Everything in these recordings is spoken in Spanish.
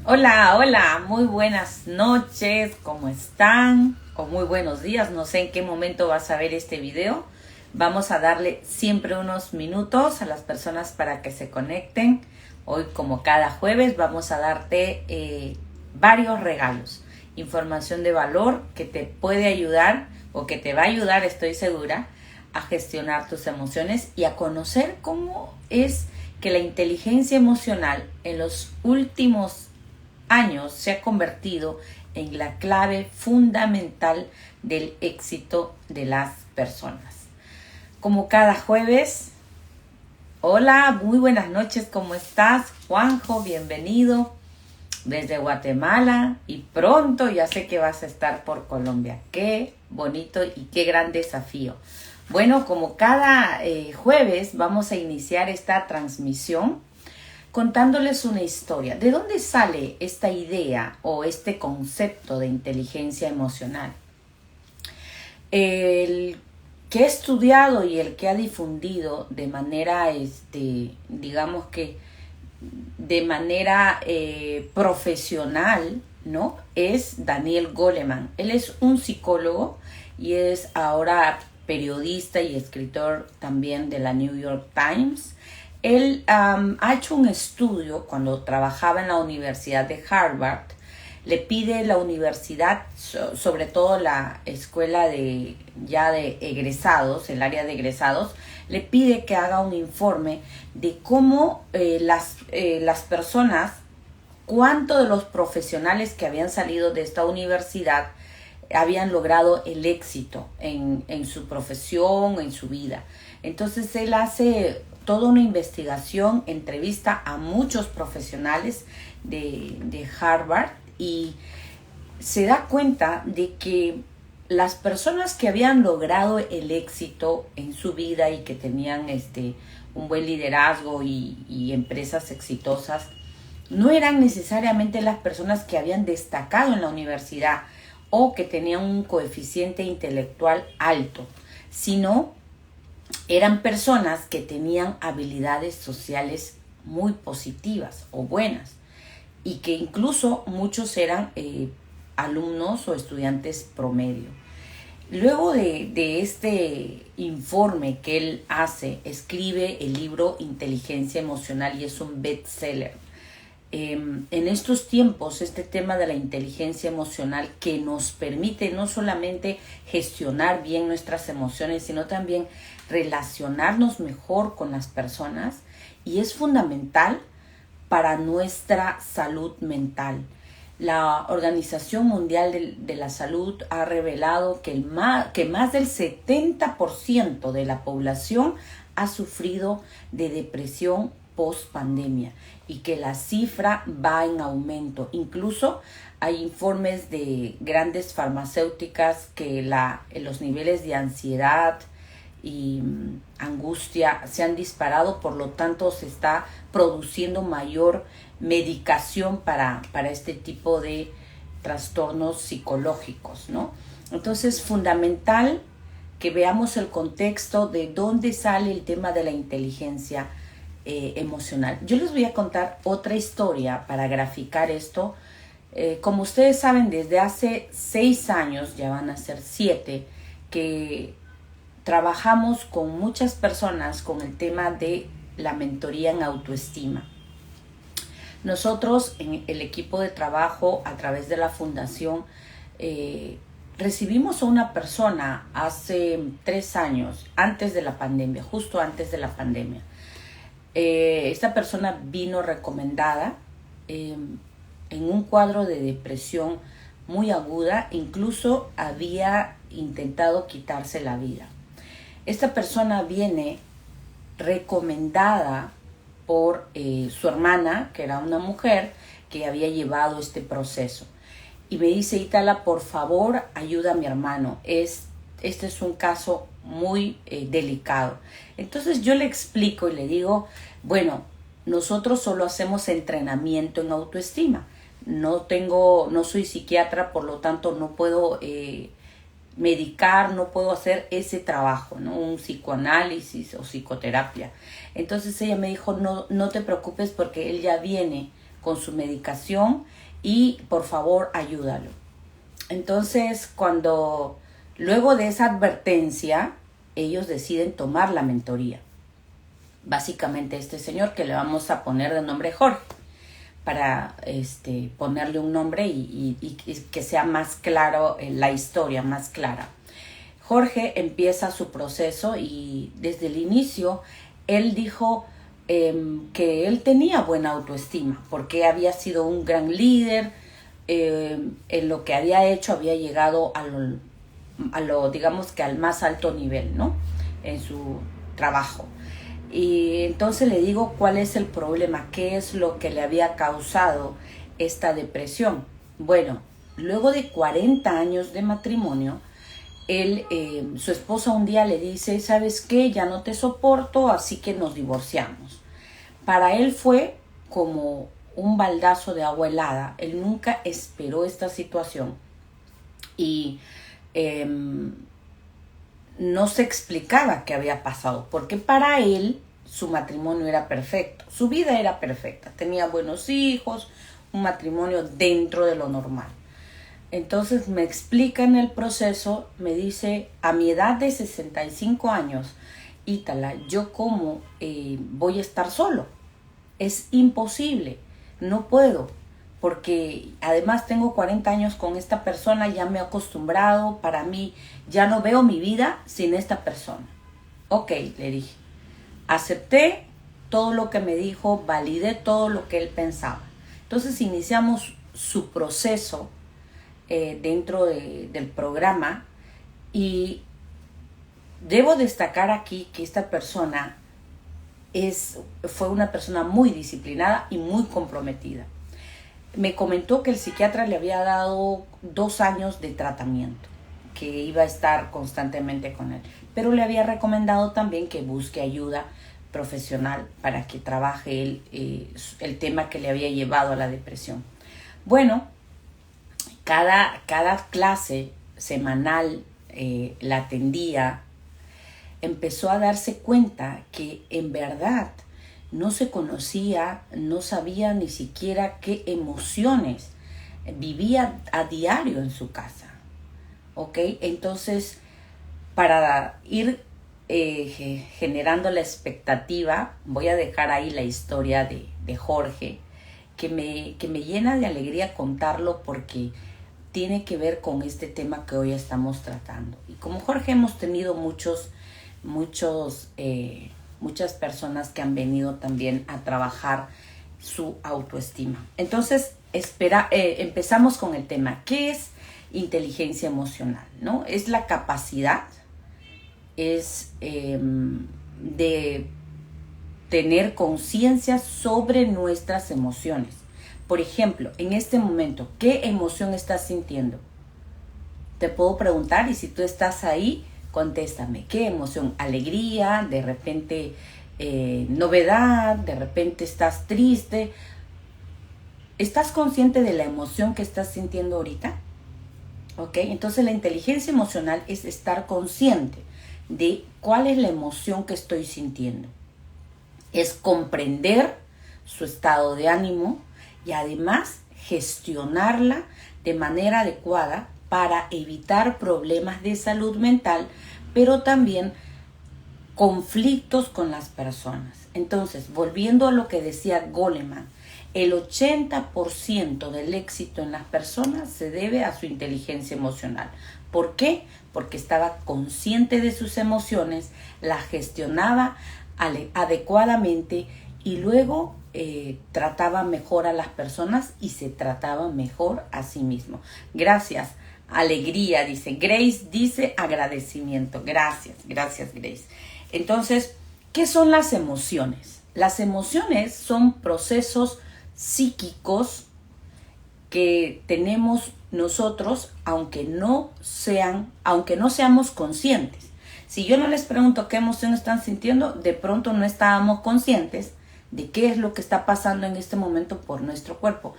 Hola, hola, muy buenas noches, ¿cómo están? O muy buenos días, no sé en qué momento vas a ver este video. Vamos a darle siempre unos minutos a las personas para que se conecten. Hoy, como cada jueves, vamos a darte varios regalos. Información de valor que te puede ayudar o que te va a ayudar, estoy segura, a gestionar tus emociones y a conocer cómo es que la inteligencia emocional en los últimos años se ha convertido en la clave fundamental del éxito de las personas. Como cada jueves, hola, muy buenas noches, ¿cómo estás? Juanjo, bienvenido desde Guatemala y pronto ya sé que vas a estar por Colombia. Qué bonito y qué gran desafío. Bueno, como cada jueves vamos a iniciar esta transmisión contándoles una historia. ¿De dónde sale esta idea o este concepto de inteligencia emocional? El que ha estudiado y el que ha difundido de manera, digamos que de manera profesional, ¿no? Es Daniel Goleman. Él es un psicólogo y es ahora periodista y escritor también de la New York Times. Él ha hecho un estudio cuando trabajaba en la Universidad de Harvard. Le pide la universidad, sobre todo la escuela de egresados, el área de egresados, le pide que haga un informe de cómo las personas, cuánto de los profesionales que habían salido de esta universidad habían logrado el éxito en su profesión, en su vida. Entonces él hace toda una investigación, entrevista a muchos profesionales de Harvard y se da cuenta de que las personas que habían logrado el éxito en su vida y que tenían un buen liderazgo y empresas exitosas, no eran necesariamente las personas que habían destacado en la universidad o que tenían un coeficiente intelectual alto, sino eran personas que tenían habilidades sociales muy positivas o buenas y que incluso muchos eran alumnos o estudiantes promedio. Luego de este informe que él hace, escribe el libro Inteligencia Emocional y es un bestseller. En estos tiempos, este tema de la inteligencia emocional que nos permite no solamente gestionar bien nuestras emociones, sino también relacionarnos mejor con las personas y es fundamental para nuestra salud mental. La Organización Mundial de la Salud ha revelado que más del 70% de la población ha sufrido de depresión post-pandemia y que la cifra va en aumento. Incluso hay informes de grandes farmacéuticas que los niveles de ansiedad y angustia se han disparado, por lo tanto se está produciendo mayor medicación para este tipo de trastornos psicológicos, ¿no? Entonces es fundamental que veamos el contexto de dónde sale el tema de la inteligencia emocional. Yo les voy a contar otra historia para graficar esto. Como ustedes saben, desde hace 6 años, ya van a ser 7, que trabajamos con muchas personas con el tema de la mentoría en autoestima. Nosotros en el equipo de trabajo a través de la fundación recibimos a una persona hace 3 años, antes de la pandemia, justo antes de la pandemia. Esta persona vino recomendada en un cuadro de depresión muy aguda, incluso había intentado quitarse la vida. Esta persona viene recomendada por su hermana, que era una mujer que había llevado este proceso. Y me dice: Itala, por favor, ayuda a mi hermano. Este es un caso muy delicado. Entonces yo le explico y le digo: bueno, nosotros solo hacemos entrenamiento en autoestima. No soy psiquiatra, por lo tanto no puedo medicar, no puedo hacer ese trabajo, ¿no? Un psicoanálisis o psicoterapia. Entonces ella me dijo: no te preocupes porque él ya viene con su medicación y por favor ayúdalo. Entonces, luego de esa advertencia, ellos deciden tomar la mentoría. Básicamente este señor, que le vamos a poner de nombre Jorge, para ponerle un nombre y que sea más claro, la historia más clara. Jorge empieza su proceso y desde el inicio él dijo que él tenía buena autoestima porque había sido un gran líder, en lo que había hecho había llegado a lo digamos que al más alto nivel, ¿no? En su trabajo. Y entonces le digo cuál es el problema, qué es lo que le había causado esta depresión. Bueno, luego de 40 años de matrimonio, su esposa un día le dice, ¿sabes qué? Ya no te soporto, así que nos divorciamos. Para él fue como un baldazo de agua helada. Él nunca esperó esta situación y no se explicaba qué había pasado, porque para él su matrimonio era perfecto, su vida era perfecta, tenía buenos hijos, un matrimonio dentro de lo normal. Entonces me explica en el proceso, me dice, a mi edad de 65 años, Ítala, yo cómo voy a estar solo. Es imposible, no puedo, porque además tengo 40 años con esta persona, ya me he acostumbrado, para mí ya no veo mi vida sin esta persona. Ok, le dije, acepté todo lo que me dijo, validé todo lo que él pensaba. Entonces iniciamos su proceso dentro del programa y debo destacar aquí que esta persona fue una persona muy disciplinada y muy comprometida. Me comentó que el psiquiatra le había dado 2 años de tratamiento, que iba a estar constantemente con él, pero le había recomendado también que busque ayuda profesional para que trabaje el tema que le había llevado a la depresión. Bueno, cada clase semanal la atendía, empezó a darse cuenta que en verdad no se conocía, no sabía ni siquiera qué emociones vivía a diario en su casa. ¿Ok? Entonces, para ir generando la expectativa, voy a dejar ahí la historia de Jorge, que me llena de alegría contarlo porque tiene que ver con este tema que hoy estamos tratando. Y como Jorge hemos tenido muchas personas que han venido también a trabajar su autoestima. Entonces, empezamos con el tema. ¿Qué es inteligencia emocional? ¿No? Es la capacidad, de tener conciencia sobre nuestras emociones. Por ejemplo, en este momento, ¿qué emoción estás sintiendo? Te puedo preguntar y si tú estás ahí, contéstame. ¿Qué emoción? ¿Alegría? ¿De repente novedad? ¿De repente estás triste? ¿Estás consciente de la emoción que estás sintiendo ahorita? ¿Ok? Entonces la inteligencia emocional es estar consciente de cuál es la emoción que estoy sintiendo. Es comprender su estado de ánimo y además gestionarla de manera adecuada para evitar problemas de salud mental, pero también conflictos con las personas. Entonces, volviendo a lo que decía Goleman, el 80% del éxito en las personas se debe a su inteligencia emocional. ¿Por qué? Porque estaba consciente de sus emociones, las gestionaba adecuadamente y luego trataba mejor a las personas y se trataba mejor a sí mismo. Gracias. Alegría, dice Grace, dice agradecimiento. Gracias Grace. Entonces, ¿qué son las emociones? Las emociones son procesos psíquicos que tenemos nosotros, aunque no seamos conscientes. Si yo no les pregunto qué emoción están sintiendo, de pronto no estábamos conscientes de qué es lo que está pasando en este momento por nuestro cuerpo.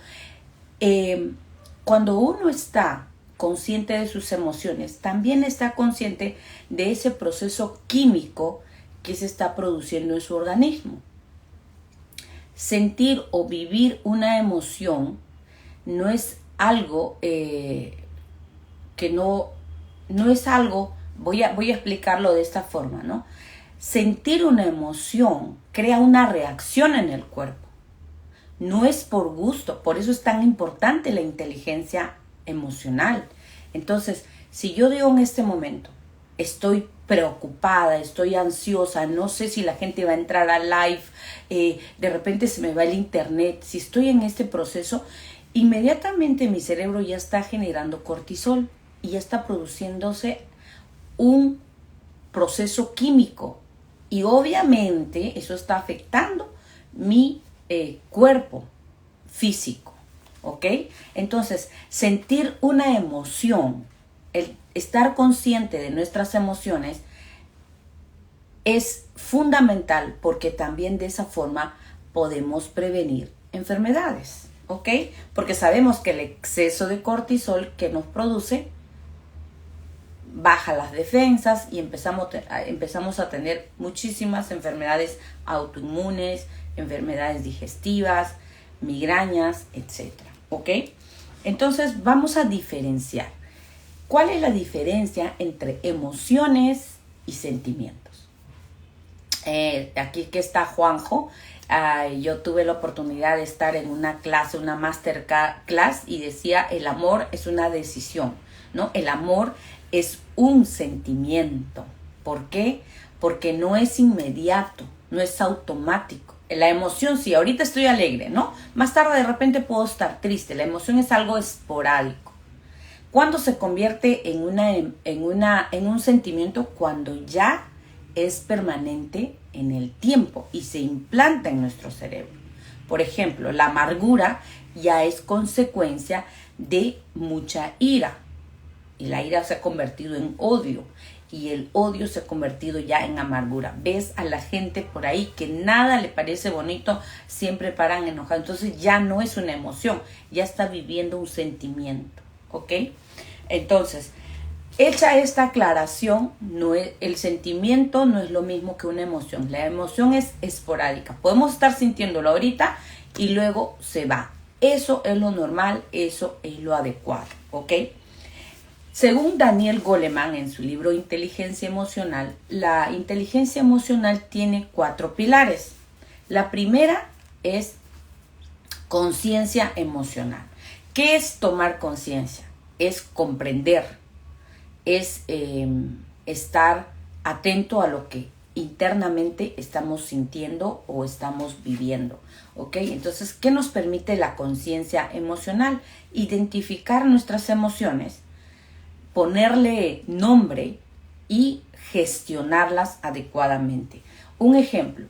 Cuando uno está consciente de sus emociones, también está consciente de ese proceso químico que se está produciendo en su organismo. sentir o vivir una emoción no es algo que no es algo, voy a explicarlo de esta forma, ¿no? Sentir una emoción crea una reacción en el cuerpo. No es por gusto, por eso es tan importante la inteligencia emocional. Entonces, si yo digo en este momento, estoy preocupada, estoy ansiosa, no sé si la gente va a entrar a live, de repente se me va el internet, si estoy en este proceso, inmediatamente mi cerebro ya está generando cortisol y ya está produciéndose un proceso químico y obviamente eso está afectando mi cuerpo físico, ¿ok? Entonces, sentir una emoción, el estar consciente de nuestras emociones es fundamental porque también de esa forma podemos prevenir enfermedades, ¿ok? Porque sabemos que el exceso de cortisol que nos produce baja las defensas y empezamos a tener muchísimas enfermedades autoinmunes, enfermedades digestivas, migrañas, etc. ¿Ok? Entonces vamos a diferenciar. ¿Cuál es la diferencia entre emociones y sentimientos? Aquí que está Juanjo. Yo tuve la oportunidad de estar en una clase, una masterclass, y decía, el amor es una decisión, ¿no? El amor es un sentimiento. ¿Por qué? Porque no es inmediato, no es automático. La emoción, sí, ahorita estoy alegre, ¿no? Más tarde de repente puedo estar triste. La emoción es algo esporádico. ¿Cuándo se convierte en un sentimiento? Cuando ya es permanente en el tiempo y se implanta en nuestro cerebro. Por ejemplo, la amargura ya es consecuencia de mucha ira. Y la ira se ha convertido en odio. Y el odio se ha convertido ya en amargura. Ves a la gente por ahí que nada le parece bonito, siempre paran enojados. Entonces ya no es una emoción, ya está viviendo un sentimiento. ¿Ok? Entonces, hecha esta aclaración, el sentimiento no es lo mismo que una emoción. La emoción es esporádica. Podemos estar sintiéndolo ahorita y luego se va. Eso es lo normal, eso es lo adecuado. ¿Ok? Según Daniel Goleman en su libro Inteligencia Emocional, la inteligencia emocional tiene 4 pilares. La primera es conciencia emocional. ¿Qué es tomar conciencia? Es comprender, es estar atento a lo que internamente estamos sintiendo o estamos viviendo. ¿Ok? Entonces, ¿qué nos permite la conciencia emocional? Identificar nuestras emociones, ponerle nombre y gestionarlas adecuadamente. Un ejemplo,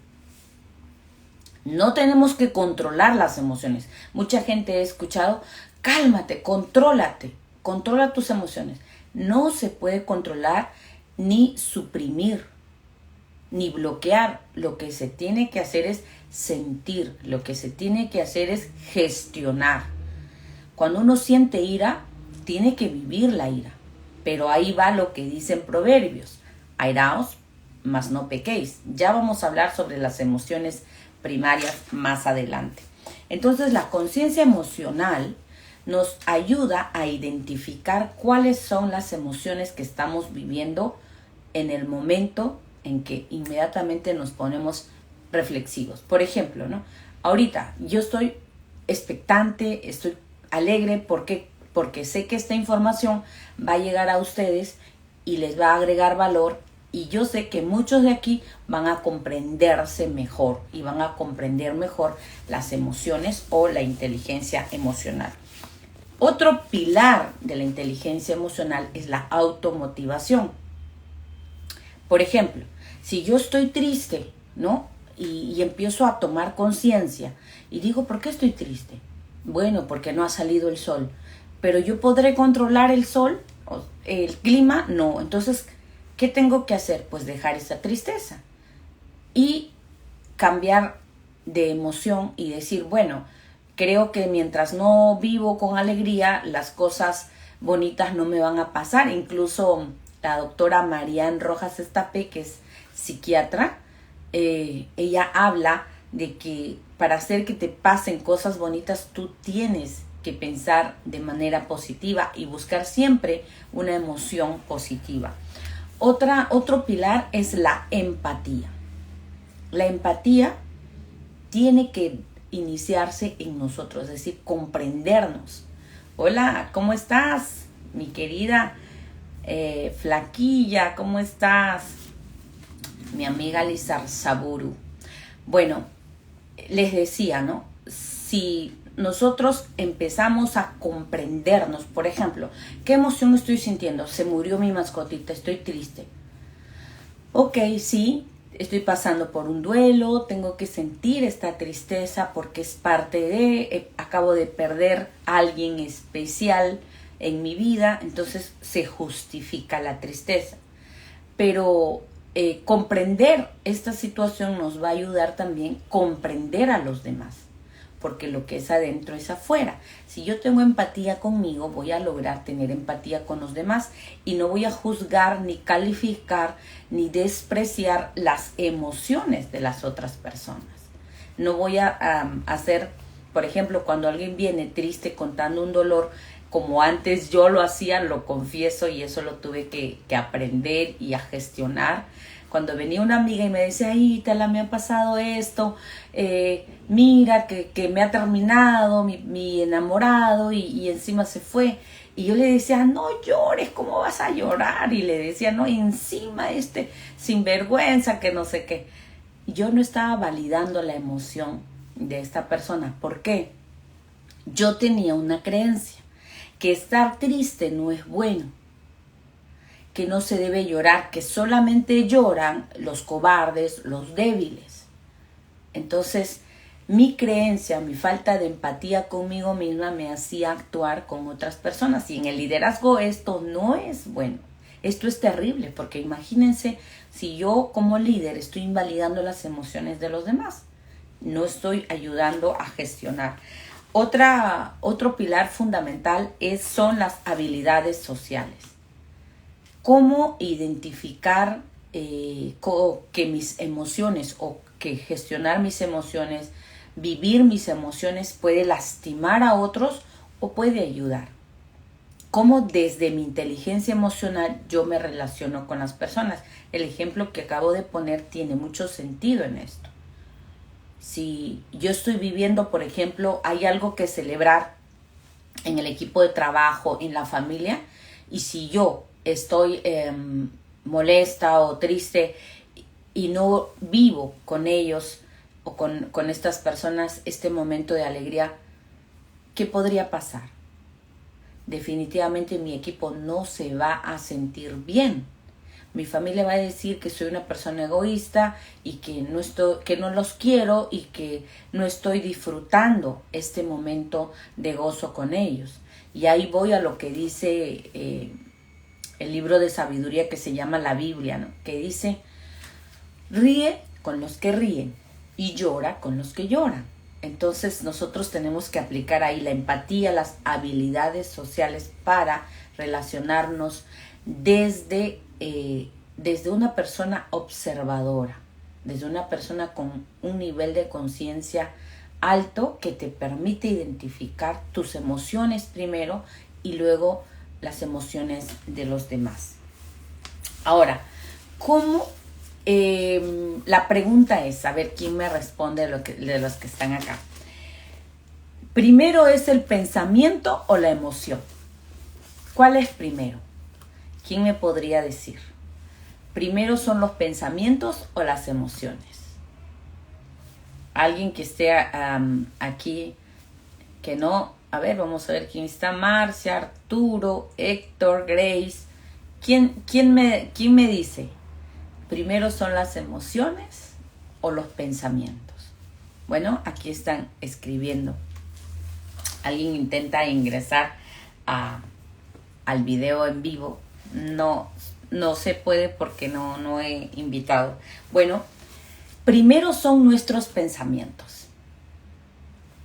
no tenemos que controlar las emociones. Mucha gente ha escuchado, cálmate, contrólate, controla tus emociones. No se puede controlar ni suprimir, ni bloquear. Lo que se tiene que hacer es sentir, lo que se tiene que hacer es gestionar. Cuando uno siente ira, tiene que vivir la ira. Pero ahí va lo que dicen proverbios. Airaos, mas no pequéis. Ya vamos a hablar sobre las emociones primarias más adelante. Entonces, la conciencia emocional nos ayuda a identificar cuáles son las emociones que estamos viviendo en el momento en que inmediatamente nos ponemos reflexivos. Por ejemplo, ¿no? Ahorita yo estoy expectante, estoy alegre porque sé que esta información va a llegar a ustedes y les va a agregar valor, y yo sé que muchos de aquí van a comprenderse mejor y van a comprender mejor las emociones o la inteligencia emocional. Otro pilar de la inteligencia emocional es la automotivación. Por ejemplo, si yo estoy triste, ¿no? Y empiezo a tomar conciencia y digo, ¿por qué estoy triste? Bueno, porque no ha salido el sol. Pero yo podré controlar el sol, el clima, no. Entonces, ¿qué tengo que hacer? Pues dejar esa tristeza y cambiar de emoción y decir, bueno, creo que mientras no vivo con alegría, las cosas bonitas no me van a pasar. Incluso la doctora Marian Rojas Estapé, que es psiquiatra, ella habla de que para hacer que te pasen cosas bonitas tú tienes que pensar de manera positiva y buscar siempre una emoción positiva. Otro pilar es la empatía. La empatía tiene que iniciarse en nosotros, es decir, comprendernos. Hola, ¿cómo estás? Mi querida Flaquilla, ¿cómo estás? Mi amiga Lizar Saburu. Bueno, les decía, ¿no? Si nosotros empezamos a comprendernos, por ejemplo, ¿qué emoción estoy sintiendo? Se murió mi mascotita, estoy triste. Ok, sí, estoy pasando por un duelo, tengo que sentir esta tristeza porque es parte de, acabo de perder a alguien especial en mi vida, entonces se justifica la tristeza. Pero comprender esta situación nos va a ayudar también a comprender a los demás, porque lo que es adentro es afuera. Si yo tengo empatía conmigo, voy a lograr tener empatía con los demás y no voy a juzgar, ni calificar, ni despreciar las emociones de las otras personas. No voy a hacer, por ejemplo, cuando alguien viene triste contando un dolor, como antes yo lo hacía, lo confieso, y eso lo tuve que aprender y a gestionar. Cuando venía una amiga y me decía, ay, Tala, me ha pasado esto, mira que me ha terminado mi enamorado y encima se fue. Y yo le decía, no llores, ¿cómo vas a llorar? Y le decía, no, encima sinvergüenza, que no sé qué. Yo no estaba validando la emoción de esta persona. ¿Por qué? Yo tenía una creencia, que estar triste no es bueno, que no se debe llorar, que solamente lloran los cobardes, los débiles. Entonces, mi creencia, mi falta de empatía conmigo misma me hacía actuar con otras personas. Y en el liderazgo esto no es bueno. Esto es terrible, porque imagínense si yo como líder estoy invalidando las emociones de los demás. No estoy ayudando a gestionar. Otro pilar fundamental son las habilidades sociales. Cómo identificar que mis emociones o que gestionar mis emociones, vivir mis emociones puede lastimar a otros o puede ayudar. Cómo desde mi inteligencia emocional yo me relaciono con las personas. El ejemplo que acabo de poner tiene mucho sentido en esto. Si yo estoy viviendo, por ejemplo, hay algo que celebrar en el equipo de trabajo, en la familia, y si yo estoy molesta o triste y no vivo con ellos o con estas personas este momento de alegría, ¿qué podría pasar? Definitivamente mi equipo no se va a sentir bien. Mi familia va a decir que soy una persona egoísta y que no los quiero y que no estoy disfrutando este momento de gozo con ellos. Y ahí voy a lo que dice el libro de sabiduría que se llama la Biblia, ¿no? Que dice, ríe con los que ríen y llora con los que lloran. Entonces nosotros tenemos que aplicar ahí la empatía, las habilidades sociales para relacionarnos desde una persona observadora, desde una persona con un nivel de conciencia alto que te permite identificar tus emociones primero y luego las emociones de los demás. Ahora, ¿cómo? La pregunta es, a ver quién me responde de los que están acá. ¿Primero es el pensamiento o la emoción? ¿Cuál es primero? ¿Quién me podría decir? ¿Primero son los pensamientos o las emociones? Alguien que esté aquí, que no. A ver, vamos a ver quién está. Marcia, Arturo, Héctor, Grace. ¿Quién me dice? ¿Primero son las emociones o los pensamientos? Bueno, aquí están escribiendo. Alguien intenta ingresar al video en vivo. No se puede porque no he invitado. Bueno, primero son nuestros pensamientos.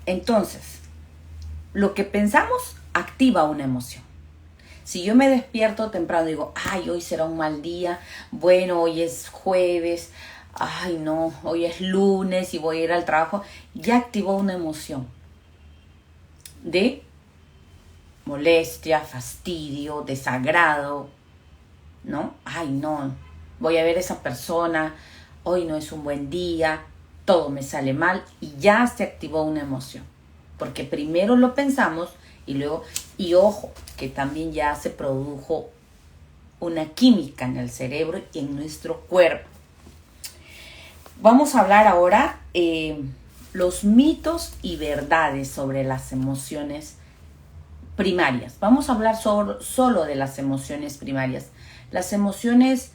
Entonces, lo que pensamos activa una emoción. Si yo me despierto temprano y digo, ay, hoy será un mal día, bueno, hoy es jueves, ay no, hoy es lunes y voy a ir al trabajo, ya activó una emoción de molestia, fastidio, desagrado, ¿no? Ay no, voy a ver a esa persona, hoy no es un buen día, todo me sale mal y ya se activó una emoción. Porque primero lo pensamos y luego, y ojo, que también ya se produjo una química en el cerebro y en nuestro cuerpo. Vamos a hablar ahora los mitos y verdades sobre las emociones primarias. Vamos a hablar solo de las emociones primarias. Las emociones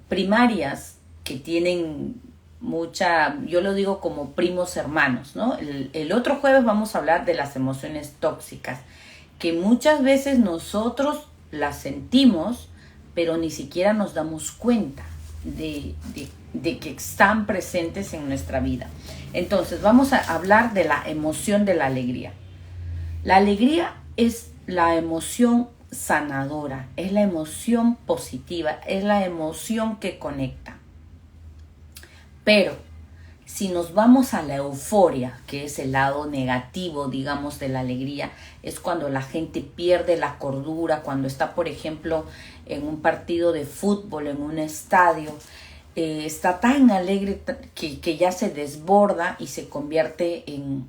primarias que tienen mucha, yo lo digo como primos hermanos, ¿no? El otro jueves vamos a hablar de las emociones tóxicas, que muchas veces nosotros las sentimos, pero ni siquiera nos damos cuenta de que están presentes en nuestra vida. Entonces, vamos a hablar de la emoción de la alegría. La alegría es la emoción sanadora, es la emoción positiva, es la emoción que conecta. Pero si nos vamos a la euforia, que es el lado negativo, digamos, de la alegría, es cuando la gente pierde la cordura, cuando está, por ejemplo, en un partido de fútbol, en un estadio, está tan alegre que ya se desborda y se convierte en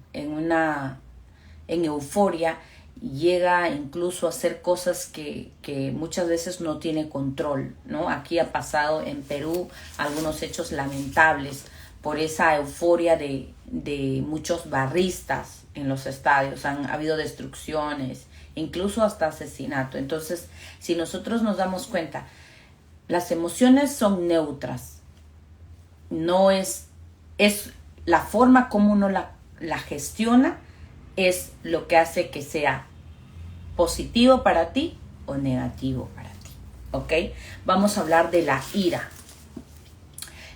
euforia, llega incluso a hacer cosas que muchas veces no tiene control, ¿no? Aquí ha pasado en Perú algunos hechos lamentables por esa euforia de muchos barristas en los estadios. Han habido destrucciones, incluso hasta asesinato. Entonces, si nosotros nos damos cuenta, las emociones son neutras. No es la forma como uno la gestiona, es lo que hace que sea positivo para ti o negativo para ti, ¿ok? Vamos a hablar de la ira.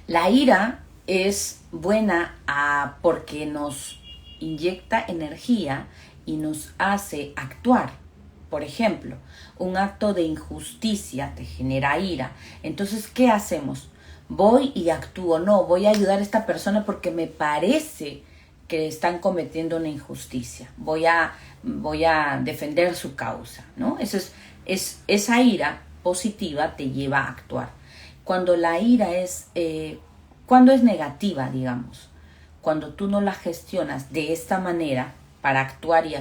La ira es buena porque nos inyecta energía y nos hace actuar. Por ejemplo, un acto de injusticia te genera ira. Entonces, ¿qué hacemos? Voy y actúo. No, voy a ayudar a esta persona porque me parece que están cometiendo una injusticia. Voy a defender su causa, ¿no? Eso es esa ira positiva te lleva a actuar. Cuando la ira cuando es negativa, digamos, cuando tú no la gestionas de esta manera para actuar y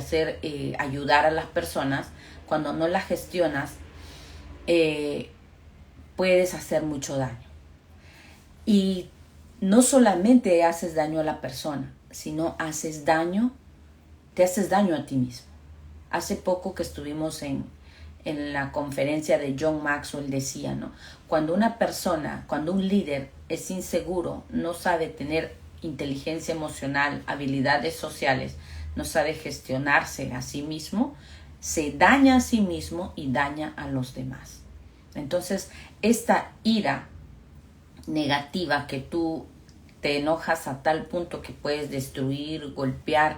ayudar a las personas, cuando no la gestionas, puedes hacer mucho daño. Y no solamente haces daño a la persona, sino te haces daño a ti mismo. Hace poco que estuvimos en la conferencia de John Maxwell, decía, ¿no? Cuando un líder es inseguro, no sabe tener inteligencia emocional, habilidades sociales, no sabe gestionarse a sí mismo, se daña a sí mismo y daña a los demás. Entonces, esta ira negativa que tú te enojas a tal punto que puedes destruir, golpear.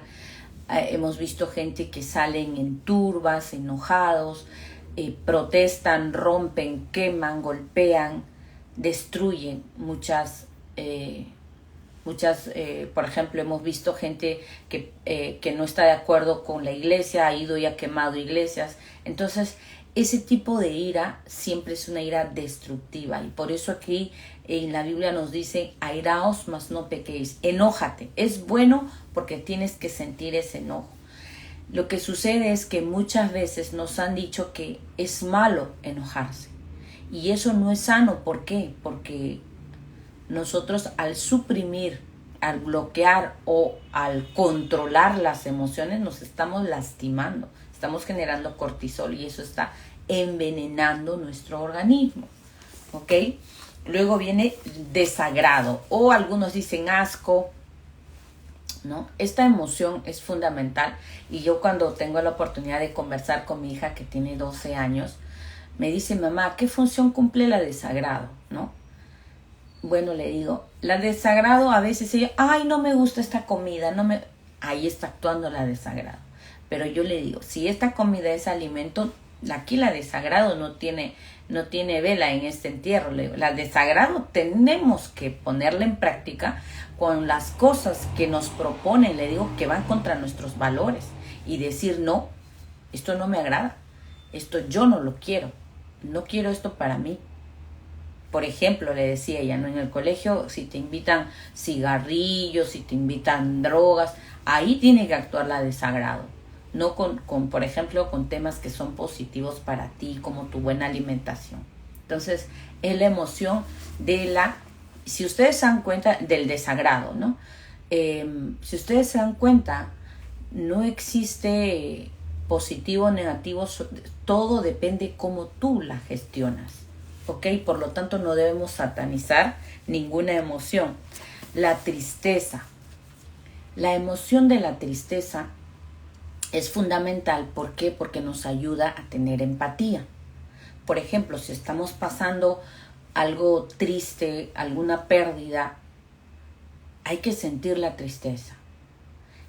Hemos visto gente que salen en turbas, enojados, protestan, rompen, queman, golpean, destruyen muchas, por ejemplo, hemos visto gente que no está de acuerdo con la iglesia, ha ido y ha quemado iglesias. Entonces, ese tipo de ira siempre es una ira destructiva, y por eso aquí en la Biblia nos dice: airaos, mas no pequéis. Enójate, es bueno porque tienes que sentir ese enojo. Lo que sucede es que muchas veces nos han dicho que es malo enojarse, y eso no es sano. ¿Por qué? Porque nosotros, al suprimir, al bloquear o al controlar las emociones, nos estamos lastimando, estamos generando cortisol, y eso está envenenando nuestro organismo, ¿ok? Luego viene desagrado, o algunos dicen asco, ¿no? Esta emoción es fundamental, y yo, cuando tengo la oportunidad de conversar con mi hija que tiene 12 años, me dice: mamá, ¿qué función cumple la desagrado? ¿No? Bueno, le digo, la desagrado a veces ella: ay, no me gusta esta comida, ahí está actuando la desagrado. Pero yo le digo, si esta comida es alimento, Aquí la desagrado no tiene vela en este entierro. La desagrado tenemos que ponerla en práctica con las cosas que nos proponen, le digo, que van contra nuestros valores, y decir no, esto no me agrada, esto yo no lo quiero, no quiero esto para mí. Por ejemplo, le decía ella, ¿no? En el colegio, si te invitan cigarrillos, si te invitan drogas, ahí tiene que actuar la desagrado. No por ejemplo, con temas que son positivos para ti, como tu buena alimentación. Entonces, es la emoción si ustedes se dan cuenta, del desagrado, ¿no? Si ustedes se dan cuenta, no existe positivo o negativo, todo depende cómo tú la gestionas. ¿Ok? Por lo tanto, no debemos satanizar ninguna emoción. La tristeza. La emoción de la tristeza es fundamental. ¿Por qué? Porque nos ayuda a tener empatía. Por ejemplo, si estamos pasando algo triste, alguna pérdida, hay que sentir la tristeza.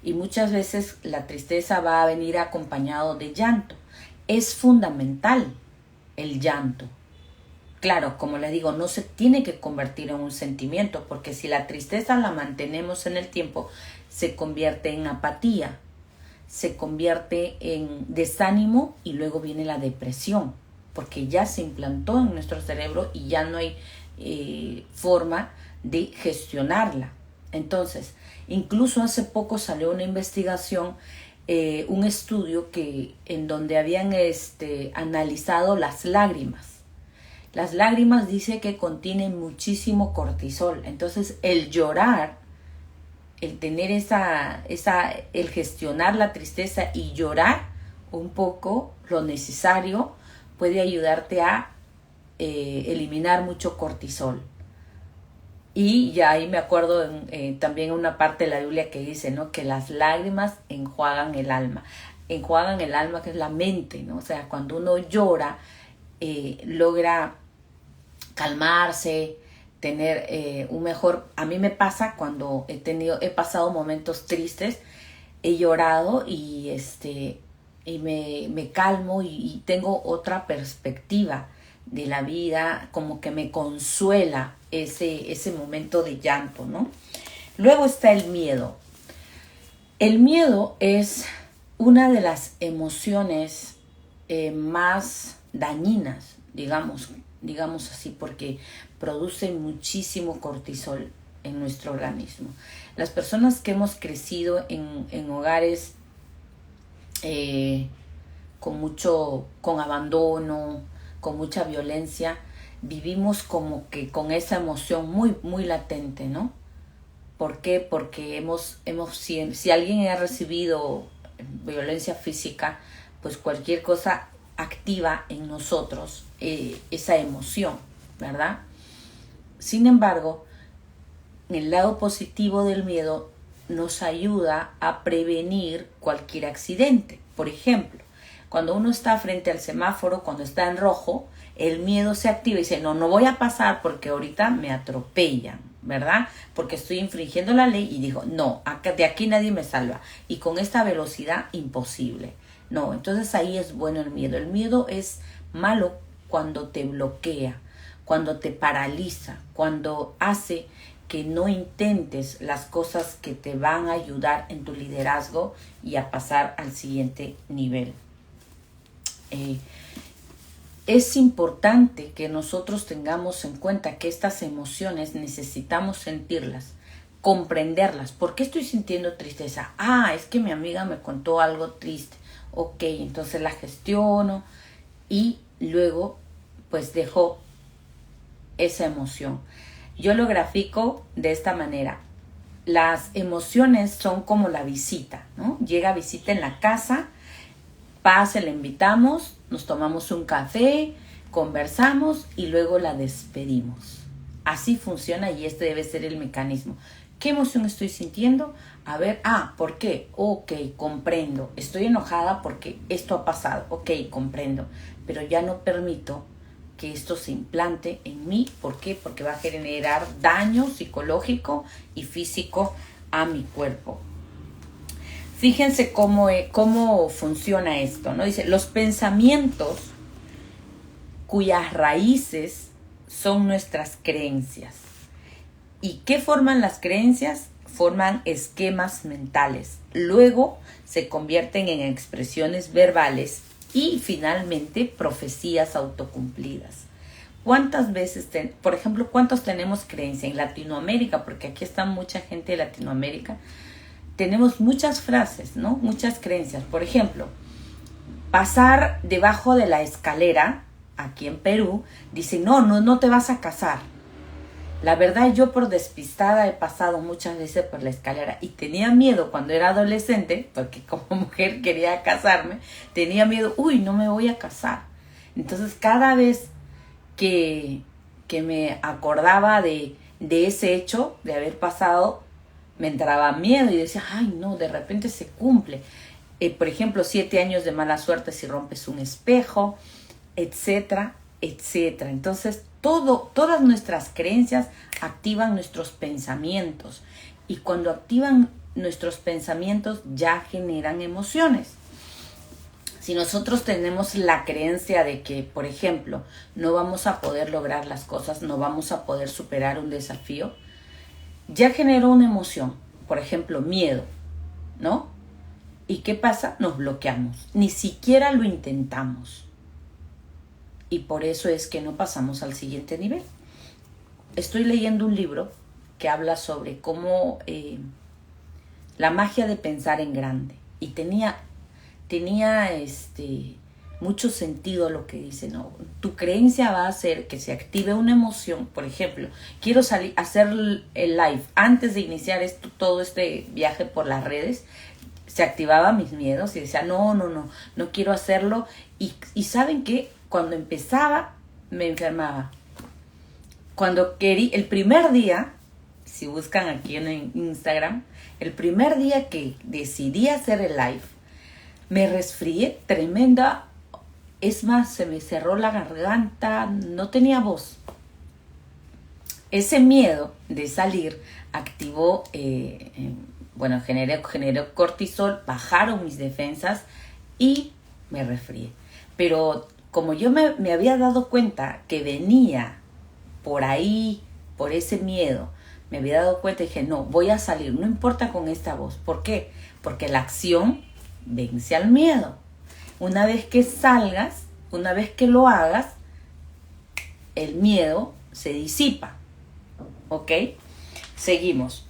Y muchas veces la tristeza va a venir acompañado de llanto. Es fundamental el llanto. Claro, como les digo, no se tiene que convertir en un sentimiento, porque si la tristeza la mantenemos en el tiempo, se convierte en apatía, se convierte en desánimo y luego viene la depresión, porque ya se implantó en nuestro cerebro y ya no hay forma de gestionarla. Entonces, incluso hace poco salió una investigación, un estudio en donde habían analizado las lágrimas. Las lágrimas dice que contienen muchísimo cortisol. Entonces, el llorar, el tener el gestionar la tristeza y llorar un poco lo necesario, puede ayudarte a eliminar mucho cortisol. Y ya ahí me acuerdo también una parte de la Biblia que dice, ¿no? Que las lágrimas enjuagan el alma. Enjuagan el alma, que es la mente, ¿no? O sea, cuando uno llora, logra calmarse, tener un mejor... A mí me pasa cuando he pasado momentos tristes, he llorado y me calmo y tengo otra perspectiva de la vida, como que me consuela ese momento de llanto, ¿no? Luego está el miedo. El miedo es una de las emociones más dañinas, digamos así, porque produce muchísimo cortisol en nuestro organismo. Las personas que hemos crecido en hogares con abandono, con mucha violencia, vivimos como que con esa emoción muy, muy latente, ¿no? ¿Por qué? Porque si alguien ha recibido violencia física, pues cualquier cosa activa en nosotros esa emoción, ¿verdad? Sin embargo, el lado positivo del miedo nos ayuda a prevenir cualquier accidente. Por ejemplo, cuando uno está frente al semáforo, cuando está en rojo, el miedo se activa y dice, no voy a pasar porque ahorita me atropellan, ¿verdad? Porque estoy infringiendo la ley y digo, no, de aquí nadie me salva. Y con esta velocidad, imposible. No, entonces ahí es bueno el miedo. El miedo es malo cuando te bloquea, cuando te paraliza, cuando hace que no intentes las cosas que te van a ayudar en tu liderazgo y a pasar al siguiente nivel. Es importante que nosotros tengamos en cuenta que estas emociones necesitamos sentirlas, comprenderlas. ¿Por qué estoy sintiendo tristeza? Es que mi amiga me contó algo triste. Ok, entonces la gestiono y luego pues dejo esa emoción. Yo lo grafico de esta manera. Las emociones son como la visita, ¿no? Llega visita en la casa, pase, le invitamos, nos tomamos un café, conversamos y luego la despedimos. Así funciona y este debe ser el mecanismo. ¿Qué emoción estoy sintiendo? A ver, ¿por qué? Ok, comprendo. Estoy enojada porque esto ha pasado. Ok, comprendo. Pero ya no permito que esto se implante en mí. ¿Por qué? Porque va a generar daño psicológico y físico a mi cuerpo. fíjense cómo funciona esto, ¿no? Dice, los pensamientos cuyas raíces son nuestras creencias. ¿Y qué forman las creencias? Forman esquemas mentales. Luego se convierten en expresiones verbales y finalmente profecías autocumplidas. ¿Cuántas veces, por ejemplo, cuántos tenemos creencia en Latinoamérica? Porque aquí está mucha gente de Latinoamérica. Tenemos muchas frases, ¿no? Muchas creencias. Por ejemplo, pasar debajo de la escalera, aquí en Perú, dicen, no te vas a casar. La verdad, yo por despistada he pasado muchas veces por la escalera y tenía miedo cuando era adolescente, porque como mujer quería casarme, tenía miedo, no me voy a casar. Entonces, cada vez que me acordaba de ese hecho, de haber pasado, me entraba miedo y decía, no, de repente se cumple. Por ejemplo, 7 años de mala suerte si rompes un espejo, etcétera, etcétera. Entonces, todas nuestras creencias activan nuestros pensamientos. Y cuando activan nuestros pensamientos, ya generan emociones. Si nosotros tenemos la creencia de que, por ejemplo, no vamos a poder lograr las cosas, no vamos a poder superar un desafío, ya generó una emoción, por ejemplo, miedo, ¿no? ¿Y qué pasa? Nos bloqueamos, ni siquiera lo intentamos. Y por eso es que no pasamos al siguiente nivel. Estoy leyendo un libro que habla sobre cómo la magia de pensar en grande. Y tenía mucho sentido lo que dice, ¿no? Tu creencia va a hacer que se active una emoción. Por ejemplo, quiero hacer el live. Antes de iniciar todo este viaje por las redes, se activaban mis miedos y decía, no quiero hacerlo. Y ¿saben qué? Cuando empezaba, me enfermaba. Cuando el primer día, si buscan aquí en Instagram, el primer día que decidí hacer el live, me resfrié tremenda. Es más, se me cerró la garganta, no tenía voz. Ese miedo de salir activó, generó cortisol, bajaron mis defensas y me resfrié. Pero como yo me había dado cuenta que venía por ahí, por ese miedo, me había dado cuenta y dije, no, voy a salir, no importa con esta voz. ¿Por qué? Porque la acción vence al miedo. Una vez que salgas, una vez que lo hagas, el miedo se disipa. ¿Ok? Seguimos.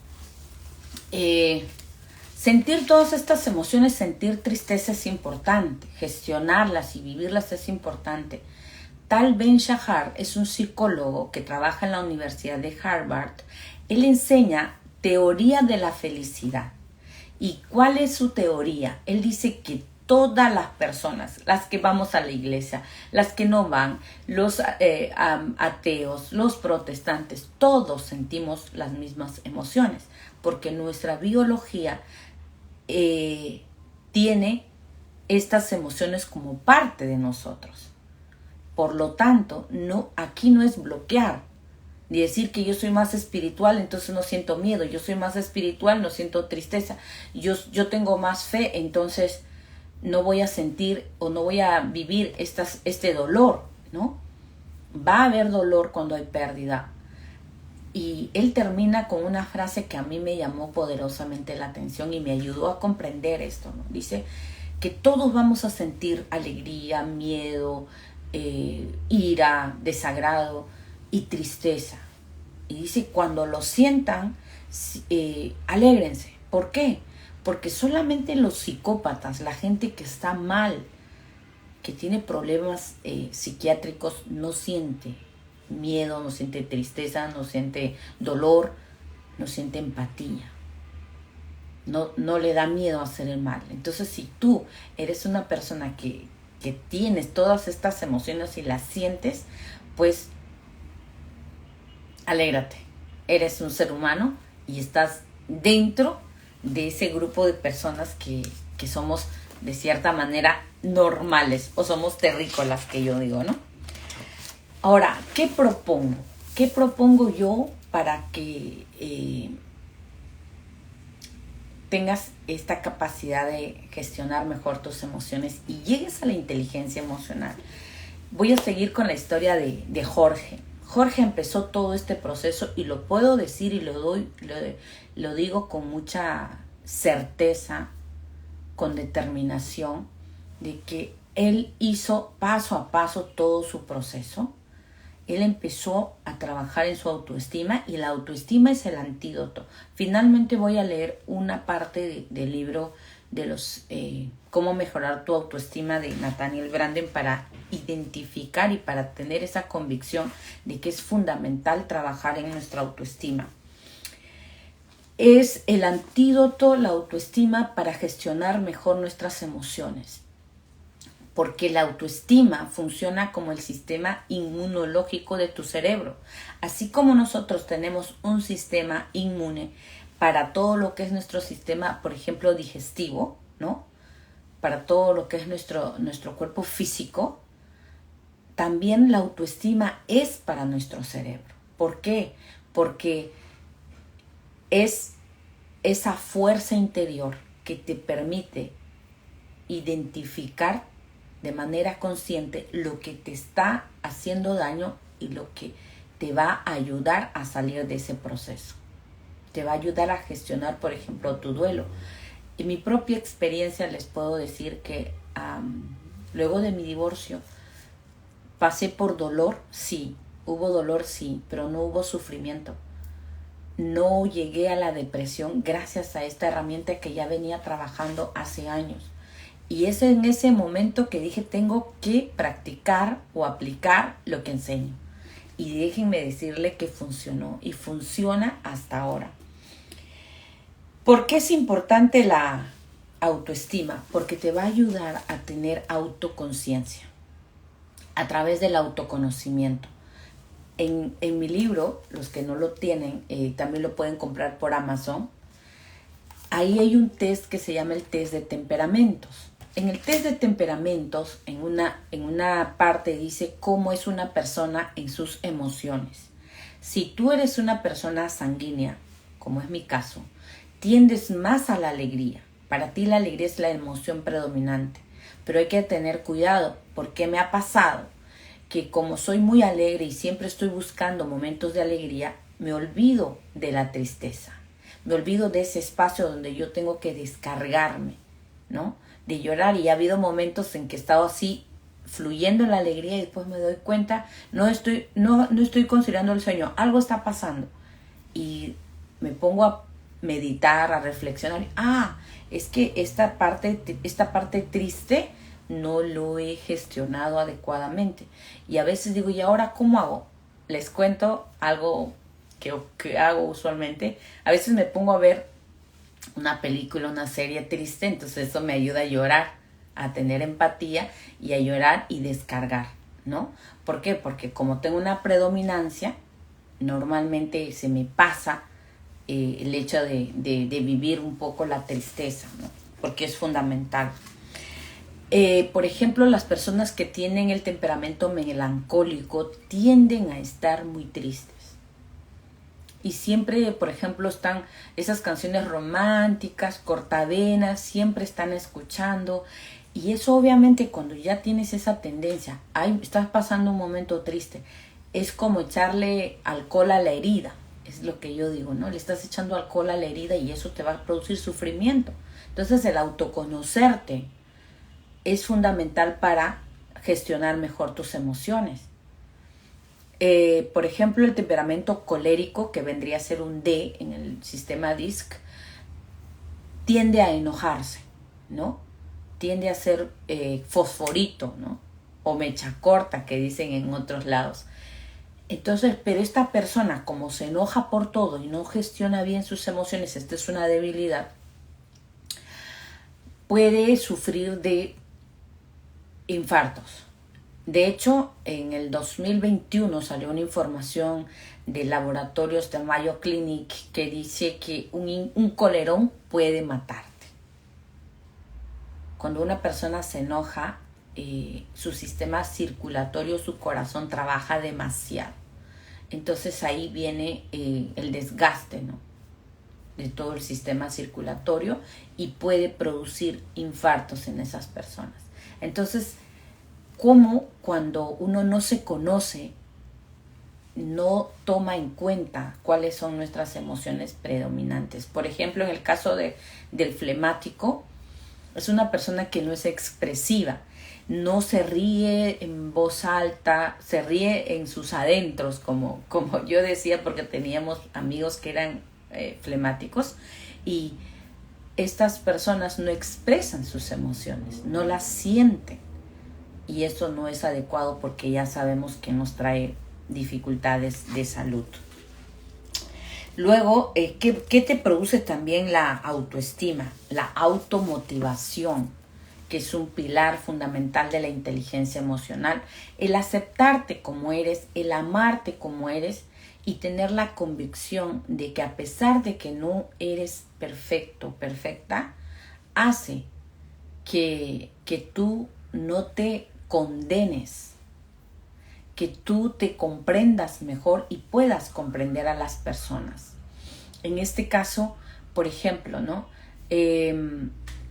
Sentir todas estas emociones, sentir tristeza es importante, gestionarlas y vivirlas es importante. Tal Ben-Shahar es un psicólogo que trabaja en la Universidad de Harvard. Él enseña teoría de la felicidad. ¿Y cuál es su teoría? Él dice que todas las personas, las que vamos a la iglesia, las que no van, los ateos, los protestantes, todos sentimos las mismas emociones, porque nuestra biología tiene estas emociones como parte de nosotros. Por lo tanto, aquí no es bloquear, ni decir que yo soy más espiritual, entonces no siento miedo, yo soy más espiritual, no siento tristeza, yo tengo más fe, entonces no voy a sentir o no voy a vivir este dolor, ¿no? Va a haber dolor cuando hay pérdida. Y él termina con una frase que a mí me llamó poderosamente la atención y me ayudó a comprender esto, ¿no? Dice que todos vamos a sentir alegría, miedo, ira, desagrado y tristeza. Y dice, cuando lo sientan, alégrense. ¿Por qué? Porque solamente los psicópatas, la gente que está mal, que tiene problemas psiquiátricos, no siente miedo, no siente tristeza, no siente dolor, no siente empatía. No le da miedo hacer el mal. Entonces, si tú eres una persona que tienes todas estas emociones y las sientes, pues alégrate. Eres un ser humano y estás dentro de ese grupo de personas que somos de cierta manera normales o somos terrícolas, que yo digo, ¿no? Ahora, ¿qué propongo? ¿Qué propongo yo para que tengas esta capacidad de gestionar mejor tus emociones y llegues a la inteligencia emocional. Voy a seguir con la historia de Jorge. Jorge empezó todo este proceso y lo puedo decir y lo digo con mucha certeza, con determinación, de que él hizo paso a paso todo su proceso. Él empezó a trabajar en su autoestima y la autoestima es el antídoto. Finalmente voy a leer una parte del libro de los cómo mejorar tu autoestima de Nathaniel Branden para identificar y para tener esa convicción de que es fundamental trabajar en nuestra autoestima. Es el antídoto, la autoestima, para gestionar mejor nuestras emociones. Porque la autoestima funciona como el sistema inmunológico de tu cerebro. Así como nosotros tenemos un sistema inmune para todo lo que es nuestro sistema, por ejemplo, digestivo, ¿no? Para todo lo que es nuestro cuerpo físico, también la autoestima es para nuestro cerebro. ¿Por qué? Porque es esa fuerza interior que te permite identificar de manera consciente lo que te está haciendo daño y lo que te va a ayudar a salir de ese proceso. Te va a ayudar a gestionar, por ejemplo, tu duelo. En mi propia experiencia les puedo decir que luego de mi divorcio pasé por dolor, sí. Hubo dolor, sí, pero no hubo sufrimiento. No llegué a la depresión gracias a esta herramienta que ya venía trabajando hace años. Y es en ese momento que dije, tengo que practicar o aplicar lo que enseño. Y déjenme decirle que funcionó y funciona hasta ahora. ¿Por qué es importante la autoestima? Porque te va a ayudar a tener autoconciencia a través del autoconocimiento. En mi libro, los que no lo tienen, también lo pueden comprar por Amazon. Ahí hay un test que se llama el test de temperamentos. En el test de temperamentos, en una parte dice cómo es una persona en sus emociones. Si tú eres una persona sanguínea, como es mi caso, tiendes más a la alegría. Para ti la alegría es la emoción predominante. Pero hay que tener cuidado, porque me ha pasado que como soy muy alegre y siempre estoy buscando momentos de alegría, me olvido de la tristeza. Me olvido de ese espacio donde yo tengo que descargarme, ¿no? De llorar, y ha habido momentos en que he estado así fluyendo en la alegría y después me doy cuenta, no estoy considerando el sueño, algo está pasando y me pongo a meditar, a reflexionar. Es que esta parte triste no lo he gestionado adecuadamente y a veces digo, ¿y ahora cómo hago? Les cuento algo que hago usualmente. A veces me pongo a ver una película, una serie triste, entonces eso me ayuda a llorar, a tener empatía y a llorar y descargar, ¿no? ¿Por qué? Porque como tengo una predominancia, normalmente se me pasa el hecho de vivir un poco la tristeza, ¿no? Porque es fundamental. Por ejemplo, las personas que tienen el temperamento melancólico tienden a estar muy tristes. Y siempre, por ejemplo, están esas canciones románticas, cortavenas, siempre están escuchando. Y eso obviamente cuando ya tienes esa tendencia, estás pasando un momento triste, es como echarle alcohol a la herida. Es lo que yo digo, ¿no? Le estás echando alcohol a la herida y eso te va a producir sufrimiento. Entonces el autoconocerte es fundamental para gestionar mejor tus emociones. Por ejemplo, el temperamento colérico, que vendría a ser un D en el sistema DISC, tiende a enojarse, ¿no? Tiende a ser fosforito, ¿no? O mecha corta, que dicen en otros lados. Entonces, pero esta persona, como se enoja por todo y no gestiona bien sus emociones, esta es una debilidad, puede sufrir de infartos. De hecho, en el 2021 salió una información de laboratorios de Mayo Clinic que dice que un colerón puede matarte. Cuando una persona se enoja, su sistema circulatorio, su corazón trabaja demasiado. Entonces ahí viene el desgaste, ¿no? de todo el sistema circulatorio y puede producir infartos en esas personas. Entonces, ¿cómo cuando uno no se conoce, no toma en cuenta cuáles son nuestras emociones predominantes? Por ejemplo, en el caso del flemático, es una persona que no es expresiva, no se ríe en voz alta, se ríe en sus adentros, como yo decía, porque teníamos amigos que eran flemáticos, y estas personas no expresan sus emociones, no las sienten, y eso no es adecuado porque ya sabemos que nos trae dificultades de salud. Luego, ¿qué te produce también la autoestima? La automotivación, que es un pilar fundamental de la inteligencia emocional. El aceptarte como eres, el amarte como eres y tener la convicción de que a pesar de que no eres perfecto, perfecta, hace que tú no te condenes, que tú te comprendas mejor y puedas comprender a las personas. En este caso, por ejemplo, ¿no?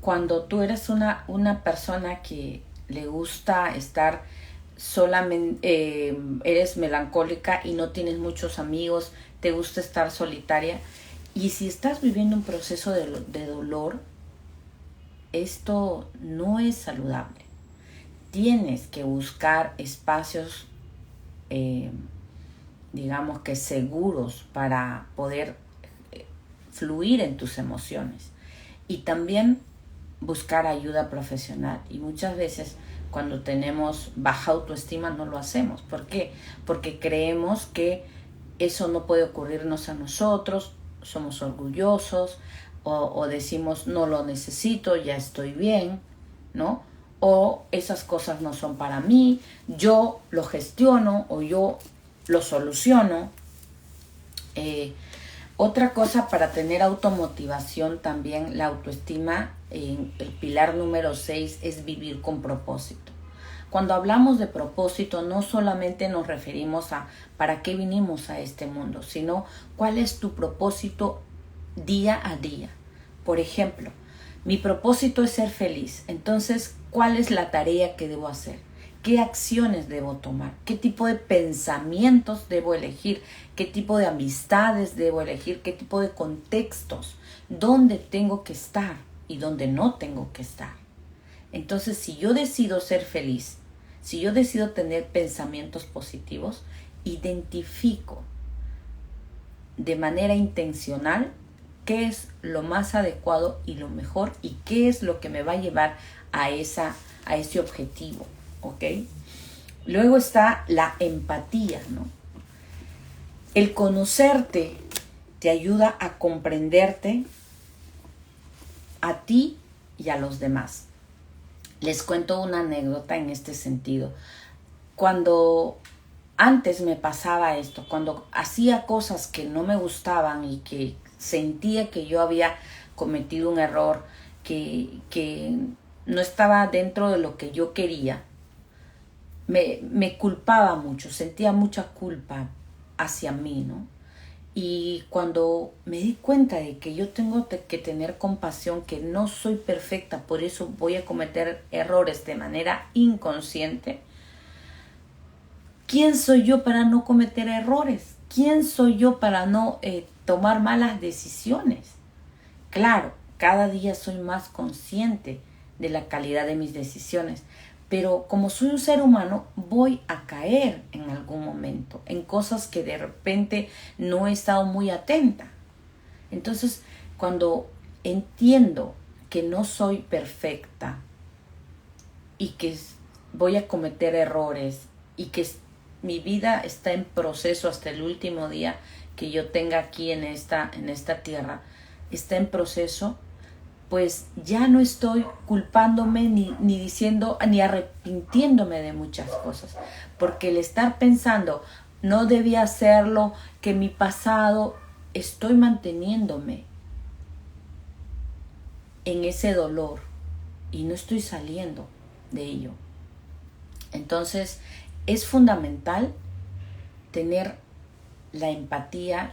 Cuando tú eres una persona que le gusta estar solamente, eres melancólica y no tienes muchos amigos, te gusta estar solitaria, y si estás viviendo un proceso de dolor, esto no es saludable. Tienes que buscar espacios digamos que seguros para poder fluir en tus emociones, y también buscar ayuda profesional. Y muchas veces cuando tenemos baja autoestima no lo hacemos. ¿Por qué? Porque creemos que eso no puede ocurrirnos a nosotros, somos orgullosos, o decimos no lo necesito, ya estoy bien, ¿no? O esas cosas no son para mí, yo lo gestiono o yo lo soluciono. Otra cosa para tener automotivación también, la autoestima, el pilar número 6 es vivir con propósito. Cuando hablamos de propósito no solamente nos referimos a para qué vinimos a este mundo, sino cuál es tu propósito día a día. Por ejemplo, mi propósito es ser feliz. Entonces, ¿cuál es la tarea que debo hacer? ¿Qué acciones debo tomar? ¿Qué tipo de pensamientos debo elegir? ¿Qué tipo de amistades debo elegir? ¿Qué tipo de contextos? ¿Dónde tengo que estar y dónde no tengo que estar? Entonces, si yo decido ser feliz, si yo decido tener pensamientos positivos, identifico de manera intencional qué es lo más adecuado y lo mejor y qué es lo que me va a llevar a ese objetivo, ¿ok? Luego está la empatía, ¿no? El conocerte te ayuda a comprenderte a ti y a los demás. Les cuento una anécdota en este sentido. Cuando antes me pasaba esto, cuando hacía cosas que no me gustaban y que sentía que yo había cometido un error, que no estaba dentro de lo que yo quería, me culpaba mucho, sentía mucha culpa hacia mí, ¿no? Y cuando me di cuenta de que yo tengo que tener compasión, que no soy perfecta, por eso voy a cometer errores de manera inconsciente, ¿quién soy yo para no cometer errores? ¿Quién soy yo para no tomar malas decisiones? Claro, cada día soy más consciente de la calidad de mis decisiones, pero como soy un ser humano, voy a caer en algún momento, en cosas que de repente no he estado muy atenta. Entonces, cuando entiendo que no soy perfecta y que voy a cometer errores y que mi vida está en proceso hasta el último día que yo tenga aquí en esta tierra, está en proceso, pues ya no estoy culpándome ni diciendo, ni arrepintiéndome de muchas cosas, porque el estar pensando, no debía hacerlo, que mi pasado, estoy manteniéndome en ese dolor y no estoy saliendo de ello. Entonces, es fundamental tener la empatía,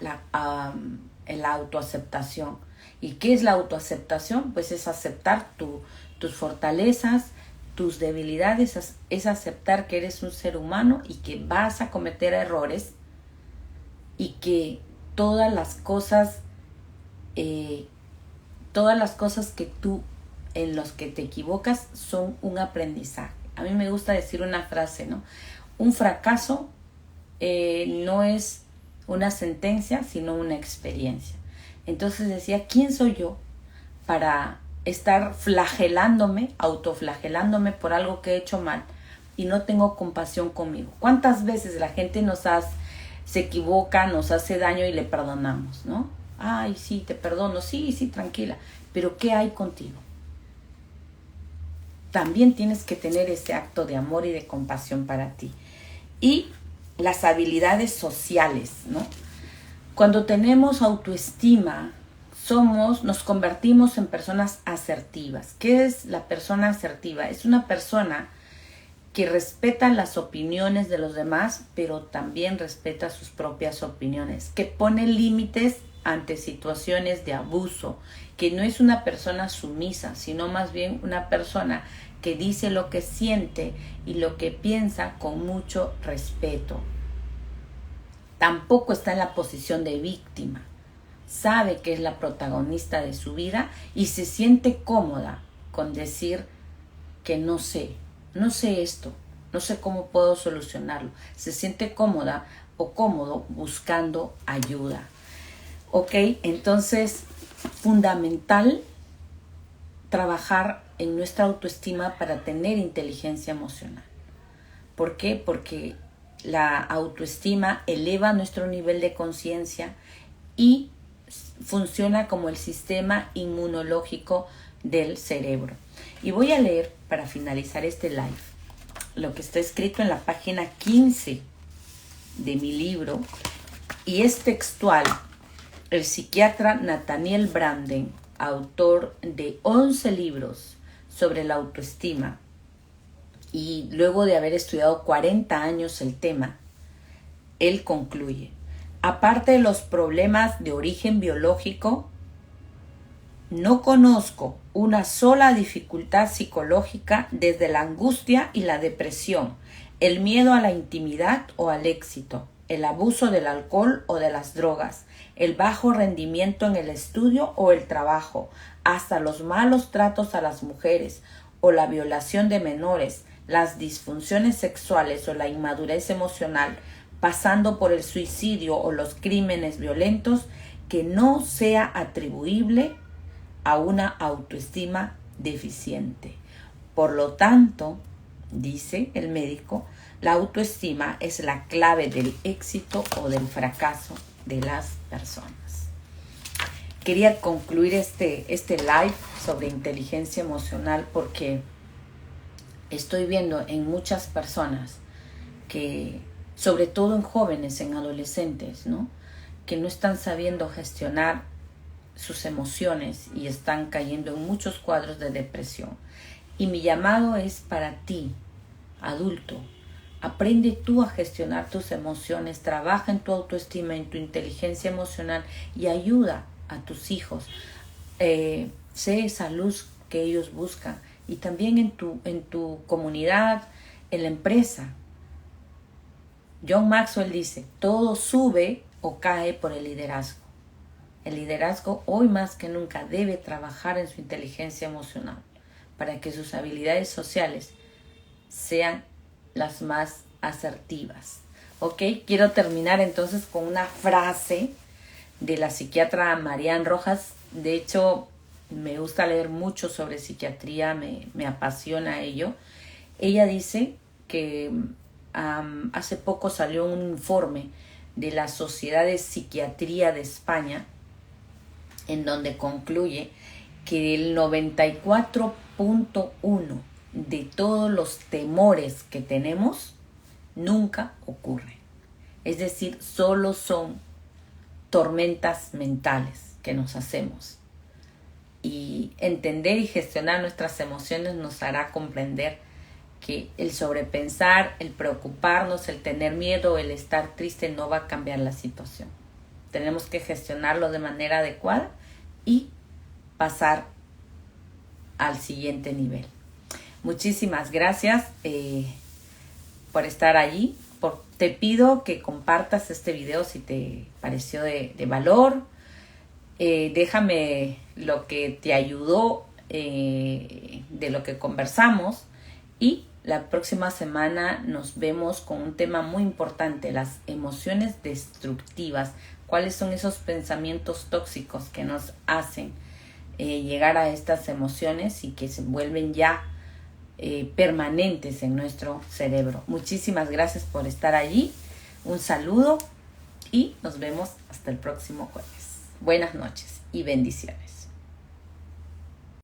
la autoaceptación. ¿Y qué es la autoaceptación? Pues es aceptar tus fortalezas, tus debilidades, es aceptar que eres un ser humano y que vas a cometer errores y que todas las cosas que tú en los que te equivocas son un aprendizaje. A mí me gusta decir una frase, ¿no? Un fracaso no es una sentencia, sino una experiencia. Entonces decía, ¿quién soy yo para estar autoflagelándome por algo que he hecho mal y no tengo compasión conmigo? ¿Cuántas veces la gente se equivoca, nos hace daño y le perdonamos, ¿no? Ay, sí, te perdono, sí, tranquila. Pero ¿qué hay contigo? También tienes que tener ese acto de amor y de compasión para ti. Y las habilidades sociales, ¿no? Cuando tenemos autoestima, nos convertimos en personas asertivas. ¿Qué es la persona asertiva? Es una persona que respeta las opiniones de los demás, pero también respeta sus propias opiniones, que pone límites ante situaciones de abuso, que no es una persona sumisa, sino más bien una persona que dice lo que siente y lo que piensa con mucho respeto. Tampoco está en la posición de víctima. Sabe que es la protagonista de su vida y se siente cómoda con decir que no sé esto, no sé cómo puedo solucionarlo. Se siente cómoda o cómodo buscando ayuda. Ok, entonces fundamental trabajar en nuestra autoestima para tener inteligencia emocional. ¿Por qué? Porque la autoestima eleva nuestro nivel de conciencia y funciona como el sistema inmunológico del cerebro. Y voy a leer, para finalizar este live, lo que está escrito en la página 15 de mi libro, y es textual. El psiquiatra Nathaniel Branden, autor de 11 libros sobre la autoestima, y luego de haber estudiado 40 años el tema, él concluye: aparte de los problemas de origen biológico, no conozco una sola dificultad psicológica, desde la angustia y la depresión, el miedo a la intimidad o al éxito, el abuso del alcohol o de las drogas, el bajo rendimiento en el estudio o el trabajo, hasta los malos tratos a las mujeres o la violación de menores, las disfunciones sexuales o la inmadurez emocional, pasando por el suicidio o los crímenes violentos, que no sea atribuible a una autoestima deficiente. Por lo tanto, dice el médico, la autoestima es la clave del éxito o del fracaso de las personas. Quería concluir este live sobre inteligencia emocional porque estoy viendo en muchas personas que, sobre todo en jóvenes, en adolescentes, ¿no?, que no están sabiendo gestionar sus emociones y están cayendo en muchos cuadros de depresión. Y mi llamado es para ti, adulto. Aprende tú a gestionar tus emociones, trabaja en tu autoestima, en tu inteligencia emocional y ayuda a tus hijos. Sé esa luz que ellos buscan. Y también en tu comunidad, en la empresa. John Maxwell dice, todo sube o cae por el liderazgo. El liderazgo hoy más que nunca debe trabajar en su inteligencia emocional para que sus habilidades sociales sean las más asertivas. ¿Ok? Quiero terminar entonces con una frase de la psiquiatra Marian Rojas. De hecho, me gusta leer mucho sobre psiquiatría, me apasiona ello. Ella dice que hace poco salió un informe de la Sociedad de Psiquiatría de España, en donde concluye que el 94.1 de todos los temores que tenemos nunca ocurren. Es decir, solo son tormentas mentales que nos hacemos. Y entender y gestionar nuestras emociones nos hará comprender que el sobrepensar, el preocuparnos, el tener miedo, el estar triste no va a cambiar la situación. tenemos que gestionarlo de manera adecuada y pasar al siguiente nivel. Muchísimas gracias por estar allí. Te pido que compartas este video si te pareció de valor. Déjame lo que te ayudó de lo que conversamos, y la próxima semana nos vemos con un tema muy importante: las emociones destructivas. ¿Cuáles son esos pensamientos tóxicos que nos hacen llegar a estas emociones y que se vuelven ya permanentes en nuestro cerebro? Muchísimas gracias por estar allí. Un saludo y nos vemos hasta el próximo jueves. Buenas noches y bendiciones.